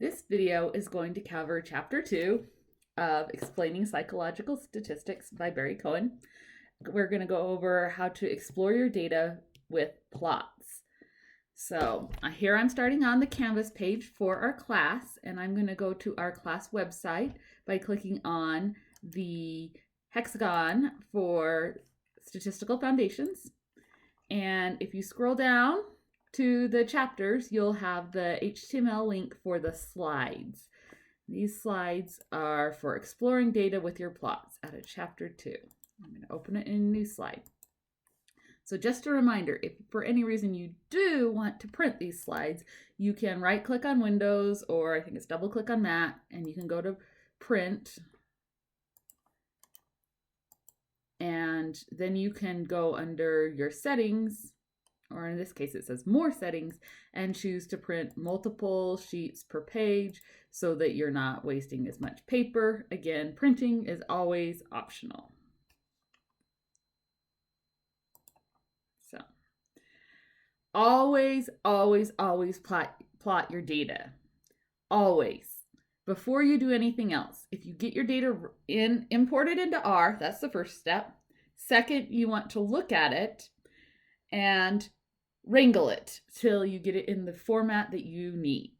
This video is going to cover Chapter 2 of Explaining Psychological Statistics by Barry Cohen. We're going to go over how to explore your data with plots. So here I'm starting on the Canvas page for our class, and I'm going to go to our class website by clicking on the hexagon for Statistical Foundations. And if you scroll down to the chapters, you'll have the HTML link for the slides. These slides are for exploring data with your plots out of Chapter 2. I'm going to open it in a new slide. So just a reminder, if for any reason you do want to print these slides, you can right-click on Windows, or I think it's double-click on that, and you can go to Print. And then you can go under your settings, or in this case it says more settings, and choose to print multiple sheets per page so that you're not wasting as much paper. Again, printing is always optional. So always plot your data. Always. Before you do anything else, if you get your data imported into R, that's the first step. Second, you want to look at it and wrangle it till you get it in the format that you need,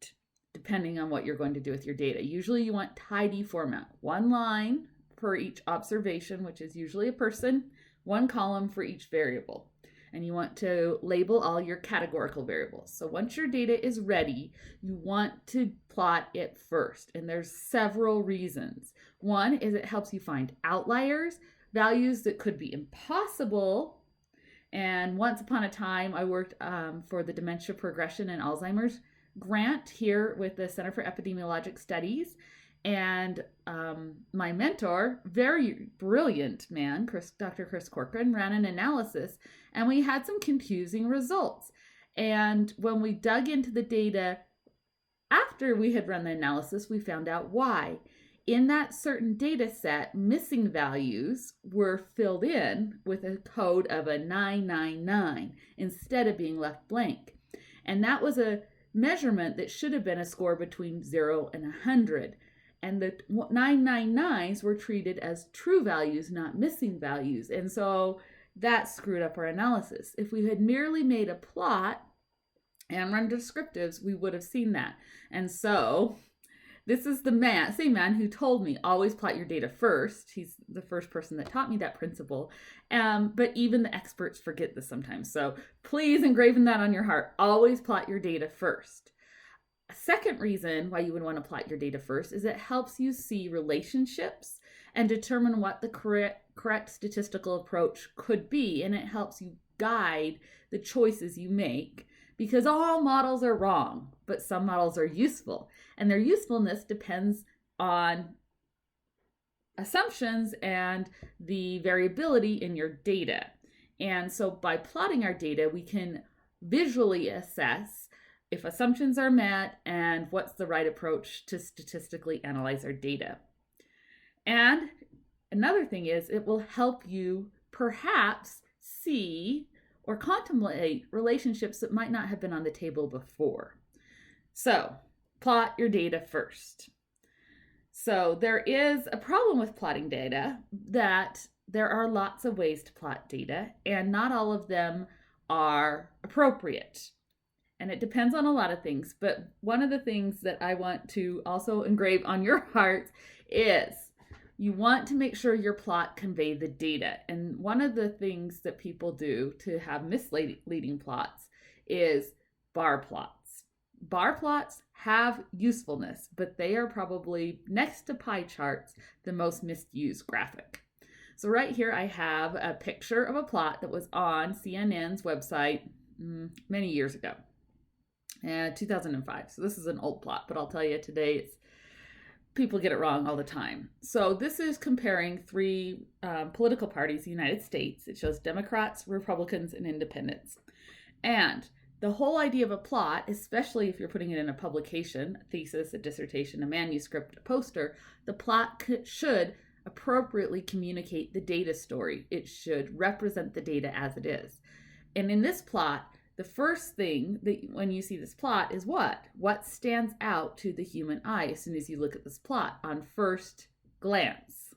depending on what you're going to do with your data. Usually you want tidy format, one line for each observation, which is usually a person, one column for each variable. And you want to label all your categorical variables. So once your data is ready, you want to plot it first. And there's several reasons. One is it helps you find outliers, values that could be impossible. And once upon a time, I worked for the Dementia Progression and Alzheimer's grant here with the Center for Epidemiologic Studies. And my mentor, very brilliant man, Dr. Chris Corcoran, ran an analysis, and we had some confusing results. And when we dug into the data after we had run the analysis, we found out why. In that certain data set, missing values were filled in with a code of a 999 instead of being left blank. And that was a measurement that should have been a score between 0 and 100. And the 999s were treated as true values, not missing values. And so that screwed up our analysis. If we had merely made a plot and run descriptives, we would have seen that. And so this is the same man who told me, always plot your data first. He's the first person that taught me that principle. But even the experts forget this sometimes. So please engraven that on your heart. Always plot your data first. A second reason why you would want to plot your data first is it helps you see relationships and determine what the correct statistical approach could be. And it helps you guide the choices you make, because all models are wrong, but some models are useful. And their usefulness depends on assumptions and the variability in your data. And so by plotting our data, we can visually assess if assumptions are met and what's the right approach to statistically analyze our data. And another thing is it will help you perhaps see or contemplate relationships that might not have been on the table before. So plot your data first. So there is a problem with plotting data, that there are lots of ways to plot data and not all of them are appropriate. And it depends on a lot of things, but one of the things that I want to also engrave on your heart is you want to make sure your plot convey the data. And one of the things that people do to have misleading plots is bar plots. Bar plots have usefulness, but they are probably, next to pie charts, the most misused graphic. So right here I have a picture of a plot that was on CNN's website many years ago. 2005. So this is an old plot, but I'll tell you today, people get it wrong all the time. So this is comparing three political parties in the United States. It shows Democrats, Republicans, and Independents. And the whole idea of a plot, especially if you're putting it in a publication, a thesis, a dissertation, a manuscript, a poster, the plot should appropriately communicate the data story. It should represent the data as it is. And in this plot, the first thing that when you see this plot is what? What stands out to the human eye as soon as you look at this plot on first glance?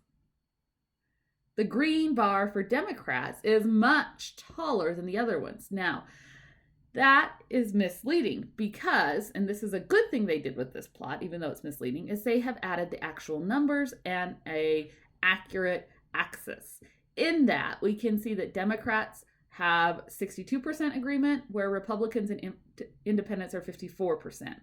The green bar for Democrats is much taller than the other ones. Now, that is misleading because, and this is a good thing they did with this plot, even though it's misleading, is they have added the actual numbers and a accurate axis. In that, we can see that Democrats have 62% agreement, where Republicans and independents are 54%.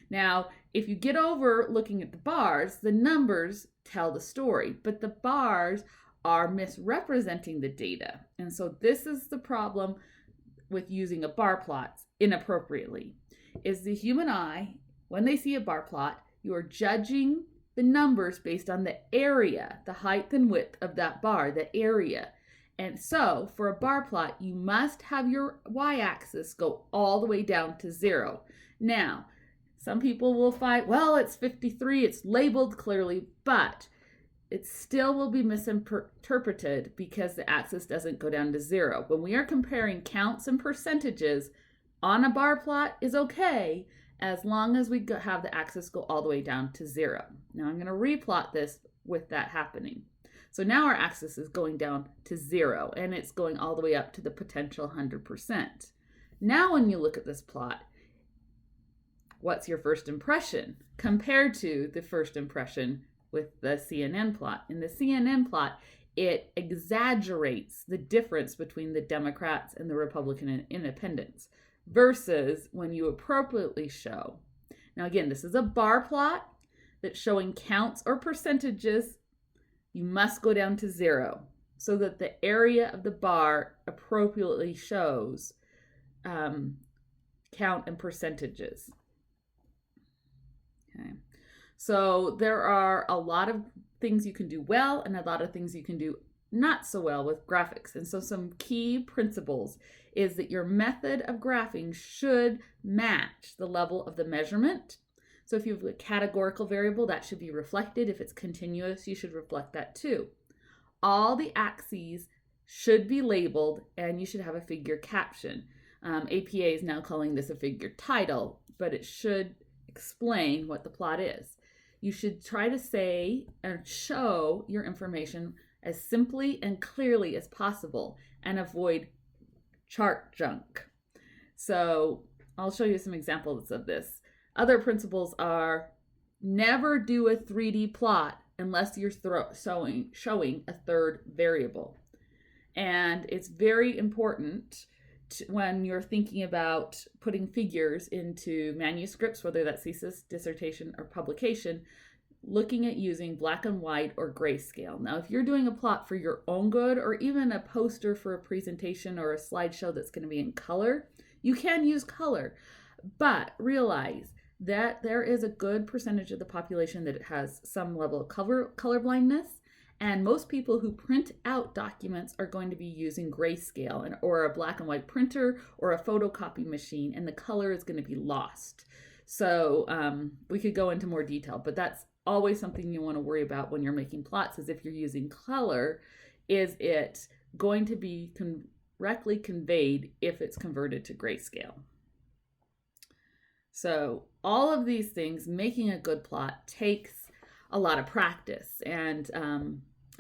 Now, if you get over looking at the bars, the numbers tell the story, but the bars are misrepresenting the data. And so this is the problem with using a bar plot inappropriately, is the human eye, when they see a bar plot, you are judging the numbers based on the area, the height and width of that bar, the area. And so for a bar plot, you must have your y-axis go all the way down to 0. Now, some people will fight, well, it's 53, it's labeled clearly, but it still will be misinterpreted because the axis doesn't go down to 0. When we are comparing counts and percentages on a bar plot is okay, as long as we have the axis go all the way down to 0. Now I'm going to replot this with that happening. So now our axis is going down to 0, and it's going all the way up to the potential 100%. Now when you look at this plot, what's your first impression compared to the first impression with the CNN plot? In the CNN plot, it exaggerates the difference between the Democrats and the Republican and independents versus when you appropriately show. Now again, this is a bar plot that's showing counts or percentages. You must go down to 0 so that the area of the bar appropriately shows count and percentages. Okay. So there are a lot of things you can do well and a lot of things you can do not so well with graphics. And so some key principles is that your method of graphing should match the level of the measurement. So if you have a categorical variable, that should be reflected. If it's continuous, you should reflect that too. All the axes should be labeled, and you should have a figure caption. APA is now calling this a figure title, but it should explain what the plot is. You should try to say and show your information as simply and clearly as possible and avoid chart junk. So I'll show you some examples of this. Other principles are never do a 3D plot unless you're showing a third variable. And it's very important when you're thinking about putting figures into manuscripts, whether that's thesis, dissertation, or publication, looking at using black and white or grayscale. Now, if you're doing a plot for your own good or even a poster for a presentation or a slideshow that's going to be in color, you can use color, but realize that there is a good percentage of the population that has some level of color blindness, and most people who print out documents are going to be using grayscale or a black and white printer or a photocopy machine, and the color is going to be lost. So we could go into more detail, but that's always something you want to worry about when you're making plots, is if you're using color, is it going to be correctly conveyed if it's converted to grayscale? So all of these things, making a good plot takes a lot of practice. And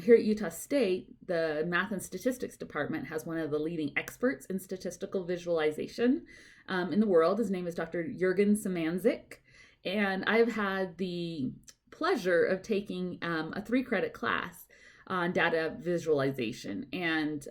here at Utah State, the Math and Statistics Department has one of the leading experts in statistical visualization in the world. His name is Dr. Jürgen Szymanczyk. And I've had the pleasure of taking a 3-credit class on data visualization. And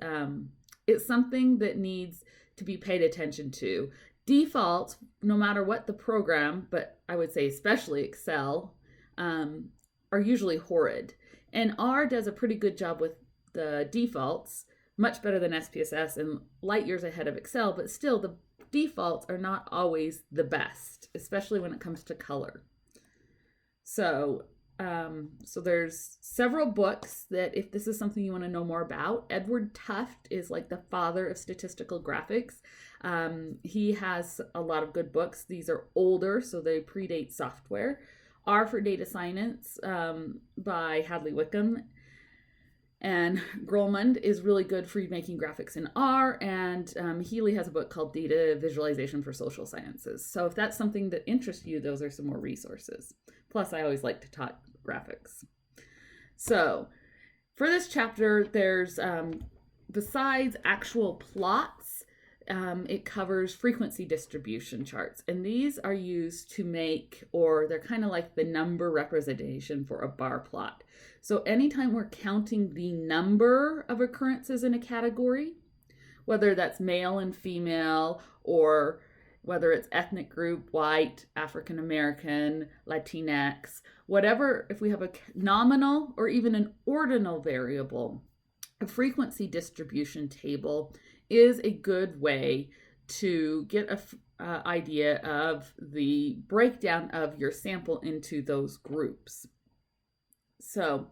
it's something that needs to be paid attention to. Defaults, no matter what the program, but I would say especially Excel, are usually horrid. And R does a pretty good job with the defaults, much better than SPSS and light years ahead of Excel, but still the defaults are not always the best, especially when it comes to color. So there's several books that, if this is something you want to know more about, Edward Tufte is like the father of statistical graphics. He has a lot of good books. These are older, so they predate software. R for Data Science by Hadley Wickham. And Grolmund is really good for making graphics in R, and Healy has a book called Data Visualization for Social Sciences. So if that's something that interests you, those are some more resources. Plus, I always like to talk graphics. So for this chapter, there's, besides actual plots, it covers frequency distribution charts. And these are used to make, or they're kind of like the number representation for a bar plot. So anytime we're counting the number of occurrences in a category, whether that's male and female, or whether it's ethnic group, white, African American, Latinx, whatever, if we have a nominal or even an ordinal variable, a frequency distribution table is a good way to get an idea of the breakdown of your sample into those groups. So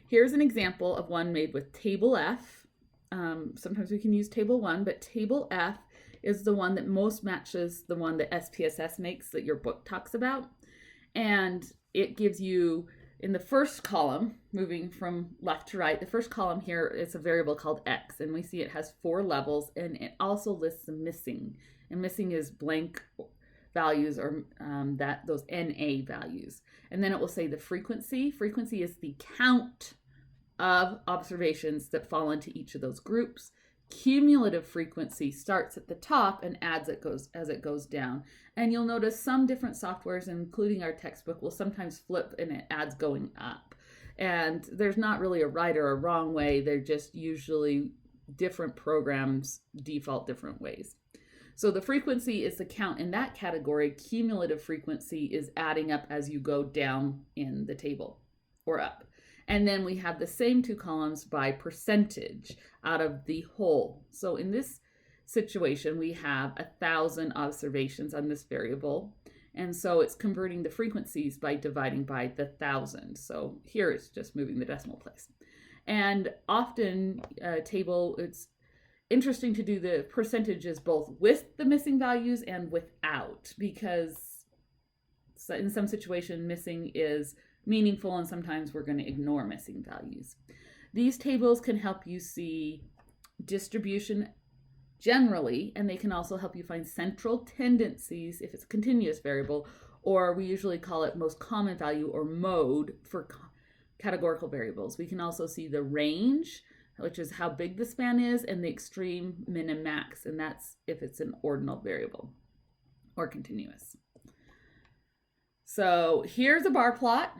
here's an example of one made with table F. Sometimes we can use table 1, but table F is the one that most matches the one that SPSS makes that your book talks about. And it gives you, in the first column, moving from left to right, the first column here is a variable called X, and we see it has 4 levels, and it also lists the missing. And missing is blank values, or those NA values. And then it will say the frequency. Frequency is the count of observations that fall into each of those groups. Cumulative frequency starts at the top and adds as it goes down. And you'll notice some different softwares, including our textbook, will sometimes flip and it adds going up. And there's not really a right or a wrong way. They're just usually different programs default different ways. So the frequency is the count in that category. Cumulative frequency is adding up as you go down in the table or up. And then we have the same 2 columns by percentage out of the whole. So in this situation, we have 1,000 observations on this variable. And so it's converting the frequencies by dividing by the 1,000. So here it's just moving the decimal place. And often table, it's interesting to do the percentages both with the missing values and without, because in some situation missing is meaningful and sometimes we're going to ignore missing values. These tables can help you see distribution generally, and they can also help you find central tendencies if it's a continuous variable, or we usually call it most common value or mode for categorical variables. We can also see the range, which is how big the span is, and the extreme, min, and max, and that's if it's an ordinal variable or continuous. So here's a bar plot,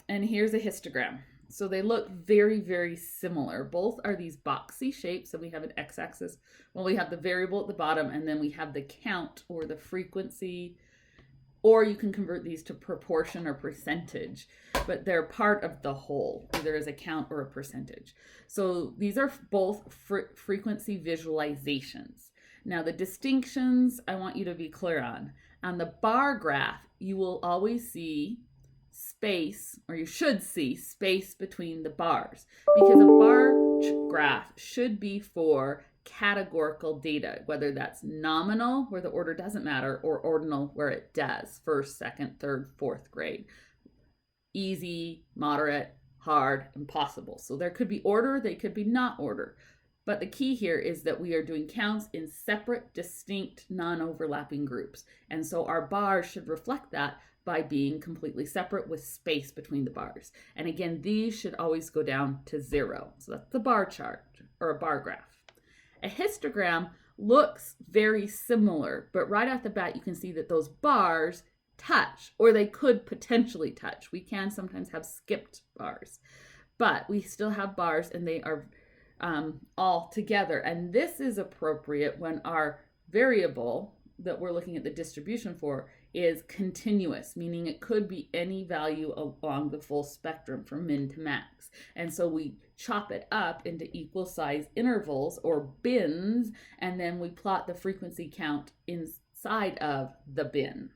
and here's a histogram. So they look very, very similar. Both are these boxy shapes. So we have an x-axis. Well, we have the variable at the bottom, and then we have the count or the frequency, or you can convert these to proportion or percentage, but they're part of the whole, either as a count or a percentage. So these are both frequency visualizations. Now the distinctions I want you to be clear on. On the bar graph, you will always see space, or you should see space between the bars, because a bar graph should be for categorical data, whether that's nominal, where the order doesn't matter, or ordinal, where it does, first, second, third, fourth grade. Easy, moderate, hard, impossible. So there could be order, they could be not order. But the key here is that we are doing counts in separate, distinct, non-overlapping groups. And so our bars should reflect that by being completely separate with space between the bars. And again, these should always go down to 0. So that's the bar chart or a bar graph. A histogram looks very similar, but right off the bat, you can see that those bars touch, or they could potentially touch. We can sometimes have skipped bars, but we still have bars, and they are all together. And this is appropriate when our variable that we're looking at the distribution for is continuous, meaning it could be any value along the full spectrum from min to max. And so we chop it up into equal size intervals or bins, and then we plot the frequency count inside of the bin.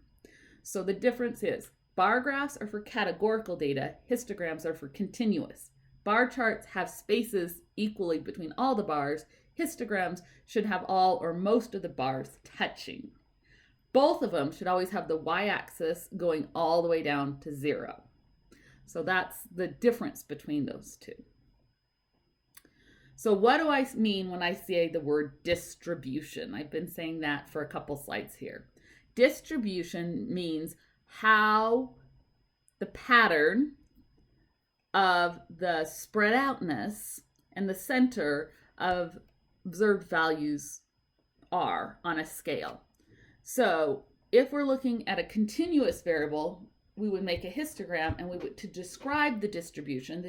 So the difference is bar graphs are for categorical data, histograms are for continuous. Bar charts have spaces equally between all the bars. Histograms should have all or most of the bars touching. Both of them should always have the y-axis going all the way down to 0. So that's the difference between those two. So what do I mean when I say the word distribution? I've been saying that for a couple slides here. Distribution means how the pattern of the spread outness and the center of observed values are on a scale. So if we're looking at a continuous variable, we would make a histogram, and we would, to describe the distribution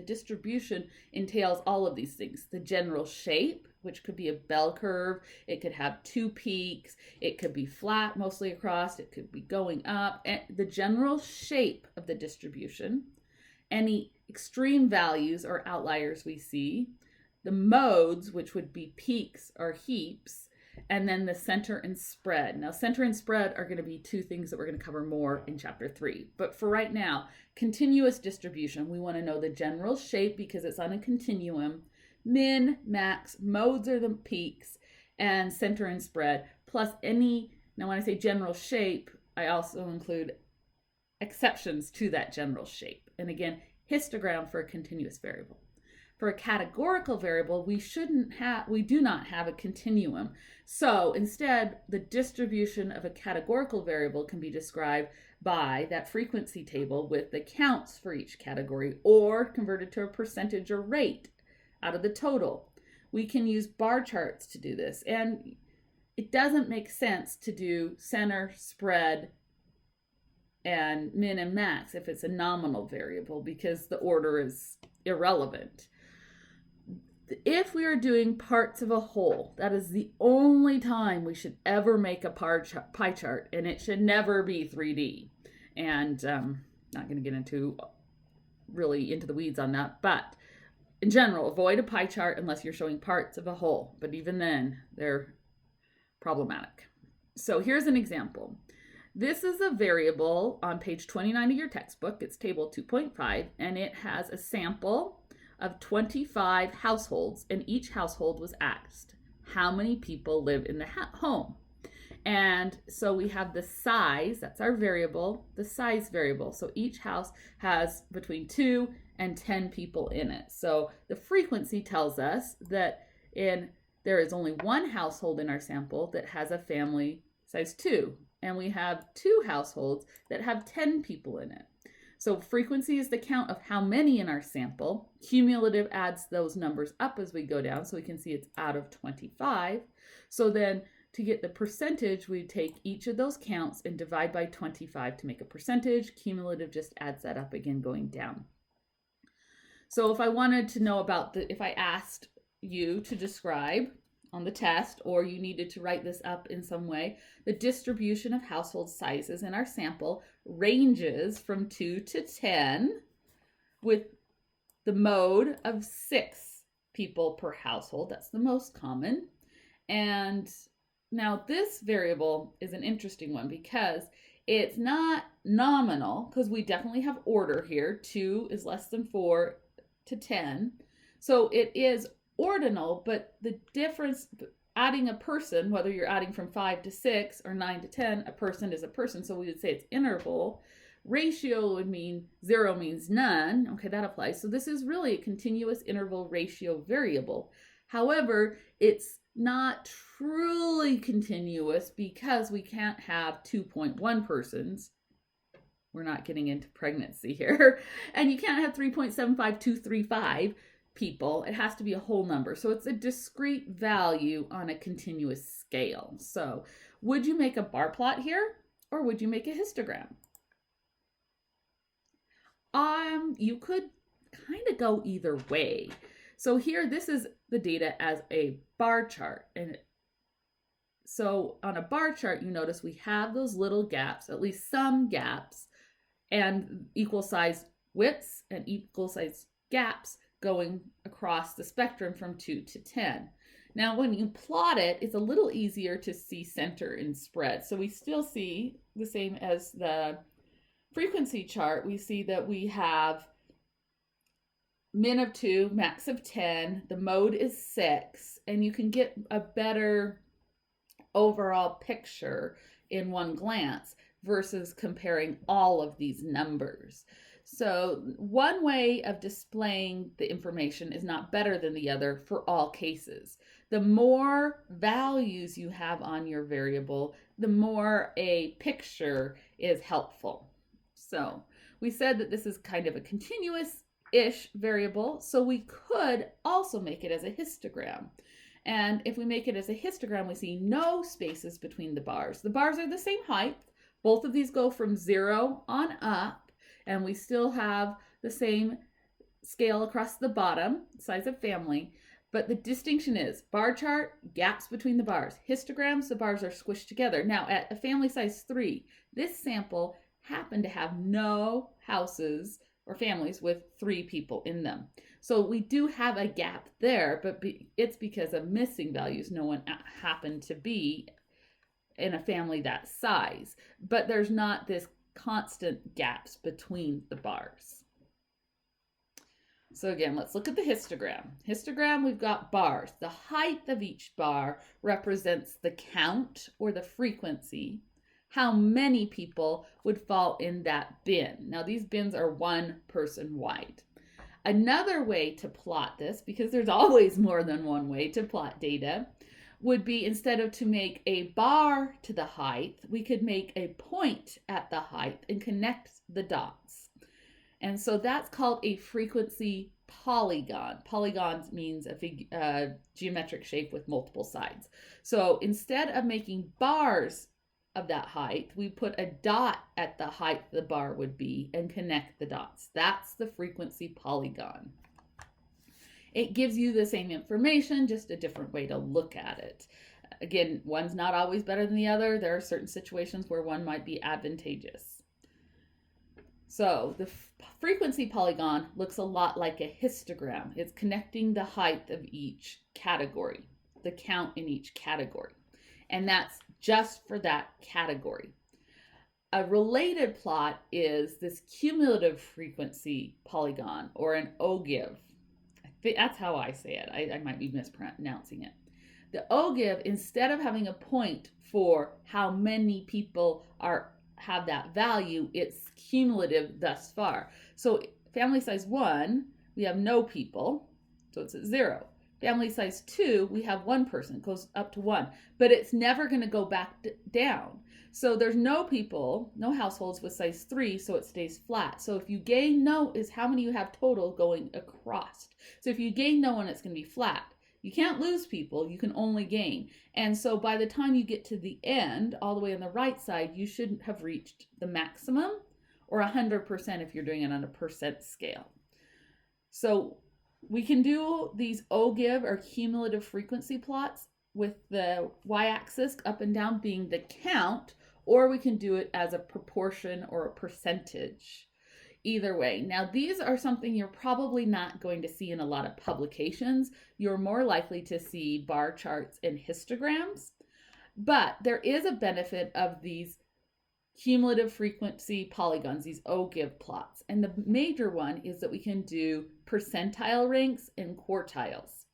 entails all of these things. The general shape, which could be a bell curve, it could have two peaks, it could be flat mostly across, it could be going up, and the general shape of the distribution, any extreme values or outliers we see, the modes, which would be peaks or heaps, and then the center and spread. Now, center and spread are going to be two things that we're going to cover more in chapter 3. But for right now, continuous distribution, we want to know the general shape because it's on a continuum, min, max, modes are the peaks, and center and spread, plus any, now when I say general shape, I also include exceptions to that general shape. And again, histogram for a continuous variable. For a categorical variable, we do not have a continuum. So instead, the distribution of a categorical variable can be described by that frequency table with the counts for each category, or converted to a percentage or rate out of the total. We can use bar charts to do this, and it doesn't make sense to do center, spread, and min and max if it's a nominal variable because the order is irrelevant. If we are doing parts of a whole, that is the only time we should ever make a pie chart, and it should never be 3D. And not going to get into the weeds on that, but in general, avoid a pie chart unless you're showing parts of a whole. But even then, they're problematic. So here's an example. This is a variable on page 29 of your textbook. It's table 2.5, and it has a sample of 25 households, and each household was asked how many people live in the home. And so we have the size, that's our variable, the size variable. So each house has between 2 and 10 people in it. So the frequency tells us that there is only one household in our sample that has a family size 2, and we have 2 households that have 10 people in it. So frequency is the count of how many in our sample. Cumulative adds those numbers up as we go down, so we can see it's out of 25. So then to get the percentage, we take each of those counts and divide by 25 to make a percentage. Cumulative just adds that up again going down. So if I wanted to know about if I asked you to describe on the test, or you needed to write this up in some way, the distribution of household sizes in our sample ranges from 2 to 10, with the mode of 6 people per household. That's the most common. And now this variable is an interesting one because it's not nominal, because we definitely have order here. 2 is less than 4 to 10. So it is ordinal, but the difference, adding a person, whether you're adding from 5 to 6 or 9 to 10, a person is a person. So we would say it's interval. Ratio would mean 0 means none. Okay, that applies. So this is really a continuous interval ratio variable. However, it's not truly continuous because we can't have 2.1 persons. We're not getting into pregnancy here. And you can't have 3.75235 people. It has to be a whole number. So it's a discrete value on a continuous scale. So would you make a bar plot here, or would you make a histogram? You could kind of go either way. So here, this is the data as a bar chart. And so on a bar chart, you notice we have those little gaps, at least some gaps, and equal size widths and equal size gaps going across the spectrum from 2 to 10. Now, when you plot it, it's a little easier to see center and spread. So we still see the same as the frequency chart. We see that we have min of 2, max of 10, the mode is 6, and you can get a better overall picture in one glance versus comparing all of these numbers. So one way of displaying the information is not better than the other for all cases. The more values you have on your variable, the more a picture is helpful. So we said that this is kind of a continuous-ish variable, so we could also make it as a histogram. And if we make it as a histogram, we see no spaces between the bars. The bars are the same height. Both of these go from 0 on up, and we still have the same scale across the bottom, size of family. But the distinction is bar chart, gaps between the bars. Histograms, the bars are squished together. Now, at a family size 3, this sample happened to have no houses or families with 3 people in them. So we do have a gap there, but it's because of missing values. No one happened to be in a family that size, but there's not this constant gaps between the bars. So again, let's look at the histogram. Histogram, we've got bars. The height of each bar represents the count or the frequency, how many people would fall in that bin. Now these bins are 1 person wide. Another way to plot this, because there's always more than one way to plot data, would be instead of to make a bar to the height, we could make a point at the height and connect the dots. And so that's called a frequency polygon. Polygons means a geometric shape with multiple sides. So instead of making bars of that height, we put a dot at the height the bar would be and connect the dots. That's the frequency polygon. It gives you the same information, just a different way to look at it. Again, one's not always better than the other. There are certain situations where one might be advantageous. So the frequency polygon looks a lot like a histogram. It's connecting the height of each category, the count in each category. And that's just for that category. A related plot is this cumulative frequency polygon, or an ogive. That's how I say it. I might be mispronouncing it. The ogive, instead of having a point for how many people have that value, it's cumulative thus far. So family size 1, we have no people, so it's at 0. Family size 2, we have 1 person, it goes up to 1, but it's never going to go back down. So there's no people, no households with size 3, so it stays flat. So if you gain no is how many you have total going across. So if you gain no one, it's going to be flat. You can't lose people, you can only gain. And so by the time you get to the end, all the way on the right side, you shouldn't have reached the maximum, or 100% if you're doing it on a percent scale. So we can do these ogive or cumulative frequency plots with the y-axis up and down being the count, or we can do it as a proportion or a percentage. Either way. Now, these are something you're probably not going to see in a lot of publications. You're more likely to see bar charts and histograms, but there is a benefit of these cumulative frequency polygons, these ogive plots. And the major one is that we can do percentile ranks and quartiles.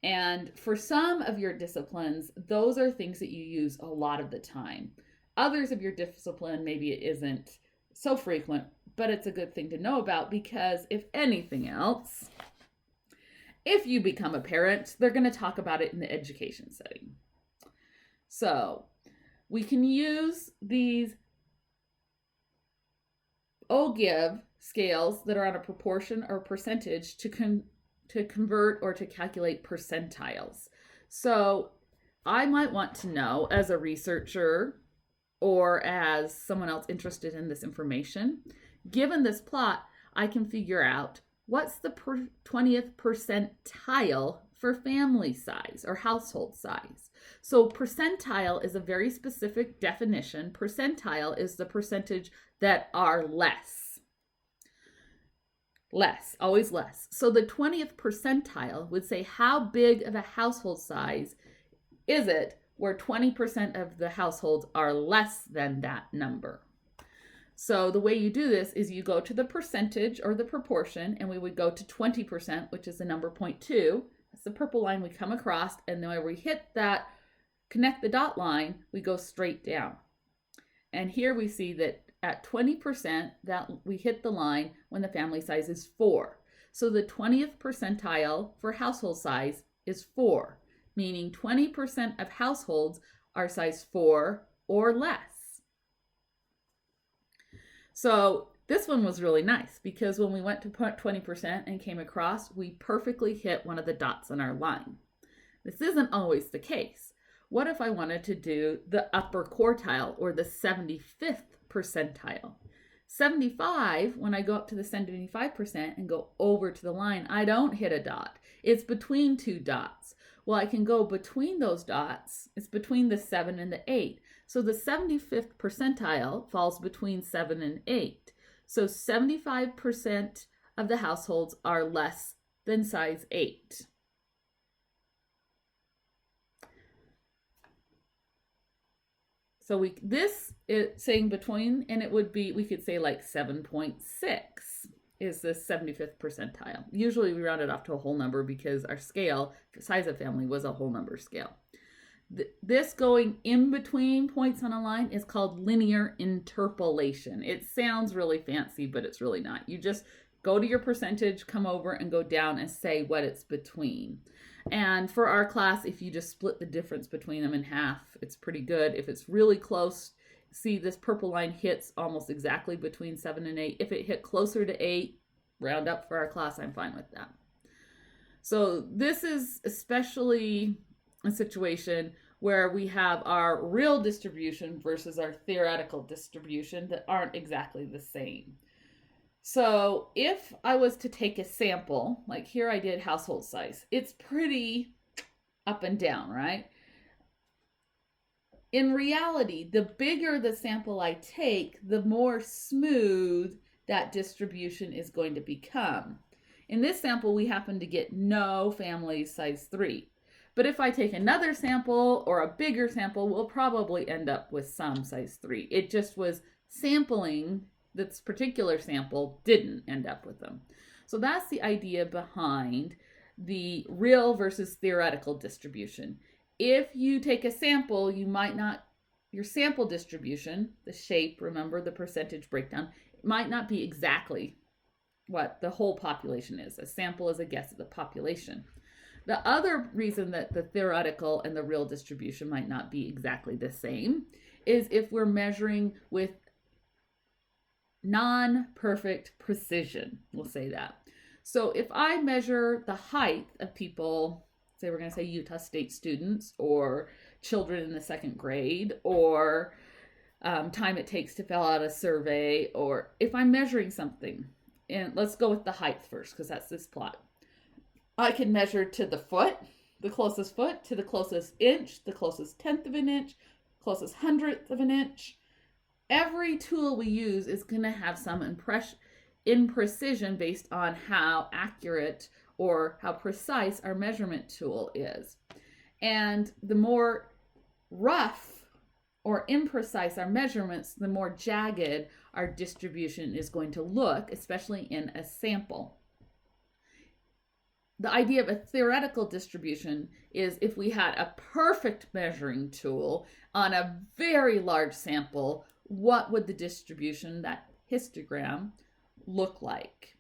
And for some of your disciplines, those are things that you use a lot of the time. Others of your discipline, maybe it isn't so frequent, but it's a good thing to know about, because if anything else, if you become a parent, they're going to talk about it in the education setting. So we can use these ogive scales that are on a proportion or percentage to convert or to calculate percentiles. So I might want to know, as a researcher or as someone else interested in this information, given this plot, I can figure out what's the 20th percentile for family size or household size. So percentile is a very specific definition. Percentile is the percentage that are less. Less, always less. So the 20th percentile would say how big of a household size is it where 20% of the households are less than that number. So the way you do this is you go to the percentage or the proportion, and we would go to 20%, which is the number 0.2. That's the purple line we come across, and then when we hit that, connect the dot line, we go straight down. And here we see that at 20% that we hit the line when the family size is 4. So the 20th percentile for household size is 4, meaning 20% of households are size 4 or less. So this one was really nice because when we went to 20% and came across, we perfectly hit one of the dots on our line. This isn't always the case. What if I wanted to do the upper quartile or the 75th percentile? 75, when I go up to the 75% and go over to the line, I don't hit a dot. It's between two dots. Well, I can go between those dots. It's between the 7 and the 8. So the 75th percentile falls between 7 and 8. So 75% of the households are less than size 8. So this is saying between, and it would be, we could say like 7.6 is the 75th percentile. Usually we round it off to a whole number because our scale, size of family, was a whole number scale. This going in between points on a line is called linear interpolation. It sounds really fancy, but it's really not. You just go to your percentage, come over and go down and say what it's between. And for our class, if you just split the difference between them in half, it's pretty good. If it's really close, see this purple line hits almost exactly between 7 and 8. If it hit closer to 8, round up for our class, I'm fine with that. So this is especially a situation where we have our real distribution versus our theoretical distribution that aren't exactly the same. So if I was to take a sample, like here I did household size, it's pretty up and down, right? In reality, the bigger the sample I take, the more smooth that distribution is going to become. In this sample, we happen to get no families size 3. But if I take another sample or a bigger sample, we'll probably end up with some size 3. It just was sampling. This particular sample didn't end up with them. So that's the idea behind the real versus theoretical distribution. If you take a sample, you might not, your sample distribution, the shape, remember the percentage breakdown, it might not be exactly what the whole population is. A sample is a guess at the population. The other reason that the theoretical and the real distribution might not be exactly the same is if we're measuring with non-perfect precision, we'll say that. So if I measure the height of people, say we're going to say Utah State students or children in the 2nd grade, or time it takes to fill out a survey, or if I'm measuring something, and let's go with the height first because that's this plot. I can measure to the foot, the closest foot, to the closest inch, the closest 1/10 of an inch, closest 100th of an inch. Every tool we use is going to have some imprecision based on how accurate or how precise our measurement tool is. And the more rough or imprecise our measurements, the more jagged our distribution is going to look, especially in a sample. The idea of a theoretical distribution is if we had a perfect measuring tool on a very large sample, what would the distribution, that histogram, look like?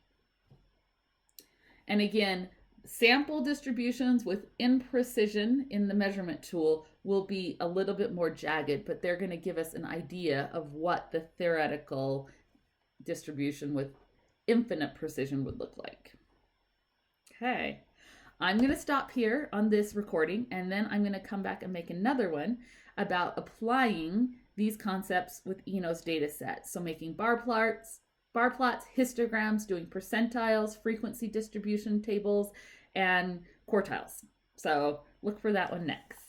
And again, sample distributions with imprecision in the measurement tool will be a little bit more jagged, but they're going to give us an idea of what the theoretical distribution with infinite precision would look like. Okay, I'm going to stop here on this recording, and then I'm going to come back and make another one about applying these concepts with Eno's data set. So making bar plots, histograms, doing percentiles, frequency distribution tables, and quartiles. So look for that one next.